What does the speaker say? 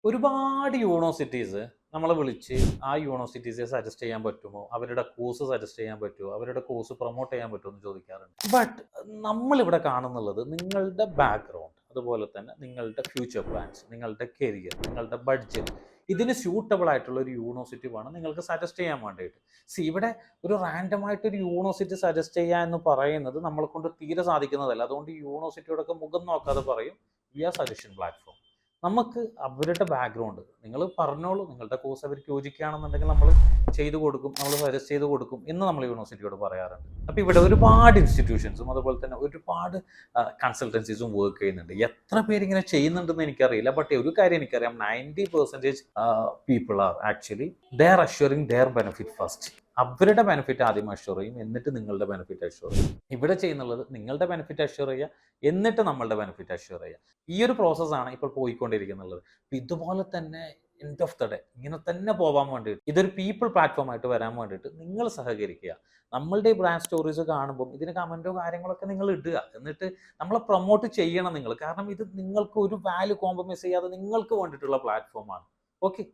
ഒരുപാട് യൂണിവേഴ്സിറ്റീസ് നമ്മളെ വിളിച്ച് ആ യൂണിവേഴ്സിറ്റീസെ സജസ്റ്റ് ചെയ്യാൻ പറ്റുമോ, അവരുടെ കോഴ്സ് സജസ്റ്റ് ചെയ്യാൻ പറ്റുമോ, അവരുടെ കോഴ്സ് പ്രൊമോട്ട് ചെയ്യാൻ പറ്റുമോ എന്ന് ചോദിക്കാറുണ്ട്. ബട്ട് നമ്മളിവിടെ കാണുന്നുള്ളത് നിങ്ങളുടെ ബാക്ക്ഗ്രൗണ്ട്, അതുപോലെ തന്നെ നിങ്ങളുടെ ഫ്യൂച്ചർ പ്ലാൻസ്, നിങ്ങളുടെ കരിയർ, നിങ്ങളുടെ ബഡ്ജറ്റ്, ഇതിന് സ്യൂട്ടബിൾ ആയിട്ടുള്ള ഒരു യൂണിവേഴ്സിറ്റി വേണം നിങ്ങൾക്ക് സജസ്റ്റ് ചെയ്യാൻ വേണ്ടിയിട്ട്. ഇവിടെ ഒരു റാൻഡം ആയിട്ട് ഒരു യൂണിവേഴ്സിറ്റി സജസ്റ്റ് ചെയ്യുക എന്ന് പറയുന്നത് നമ്മളെ കൊണ്ട് തീരെ സാധിക്കുന്നതല്ല. അതുകൊണ്ട് ഈ യൂണിവേഴ്സിറ്റിയോടൊക്കെ മുഖം നോക്കാതെ പറയും വി ആർ സജഷൻ പ്ലാറ്റ്ഫോം. നമുക്ക് അവരുടെ ബാക്ക്ഗ്രൗണ്ട് നിങ്ങൾ പറഞ്ഞോളൂ, നിങ്ങളുടെ കോഴ്സ് അവർക്ക് യോജിക്കുകയാണെന്നുണ്ടെങ്കിൽ നമ്മൾ ചെയ്തു കൊടുക്കും, നമ്മൾ സജസ്റ്റ് ചെയ്ത് കൊടുക്കും എന്ന് നമ്മൾ യൂണിവേഴ്സിറ്റിയോട് പറയാറുണ്ട്. അപ്പോൾ ഇവിടെ ഒരുപാട് ഇൻസ്റ്റിറ്റ്യൂഷൻസും അതുപോലെ തന്നെ ഒരുപാട് കൺസൾട്ടൻസീസും വർക്ക് ചെയ്യുന്നുണ്ട്. എത്ര പേരിങ്ങനെ ചെയ്യുന്നുണ്ടെന്ന് എനിക്കറിയില്ല. ബട്ട് ഒരു കാര്യം എനിക്കറിയാം, 90% people are actually they are assuring their benefit first. അവരുടെ ബെനിഫിറ്റ് ആദ്യം അഷ്വർ ചെയ്യും, എന്നിട്ട് നിങ്ങളുടെ ബെനിഫിറ്റ് അഷ്വർ ചെയ്യും. ഇവിടെ ചെയ്യുന്നുള്ളത് നിങ്ങളുടെ ബെനിഫിറ്റ് അഷ്വർ ചെയ്യുക, എന്നിട്ട് നമ്മളുടെ ബെനിഫിറ്റ് അഷ്വർ ചെയ്യുക. ഈ ഒരു പ്രോസസ്സാണ് ഇപ്പോൾ പോയിക്കൊണ്ടിരിക്കുന്നത്. ഇതുപോലെ തന്നെ എൻഡ് ഓഫ് ദ ഡേ ഇങ്ങനെ തന്നെ പോകാൻ വേണ്ടിയിട്ട് ഇതൊരു പീപ്പിൾ പ്ലാറ്റ്ഫോം ആയിട്ട് വരാൻ വേണ്ടിയിട്ട് നിങ്ങൾ സഹകരിക്കുക. നമ്മളുടെ ബ്രാൻഡ് സ്റ്റോറീസ് കാണുമ്പോൾ ഇതിന് കമൻറ്റോ കാര്യങ്ങളൊക്കെ നിങ്ങൾ ഇടുക, എന്നിട്ട് നമ്മളെ പ്രൊമോട്ട് ചെയ്യണം നിങ്ങൾ. കാരണം ഇത് നിങ്ങൾക്ക് ഒരു വാല്യൂ കോംപ്രമൈസ് ചെയ്യാതെ നിങ്ങൾക്ക് വേണ്ടിയിട്ടുള്ള പ്ലാറ്റ്ഫോമാണ്. ഓക്കെ.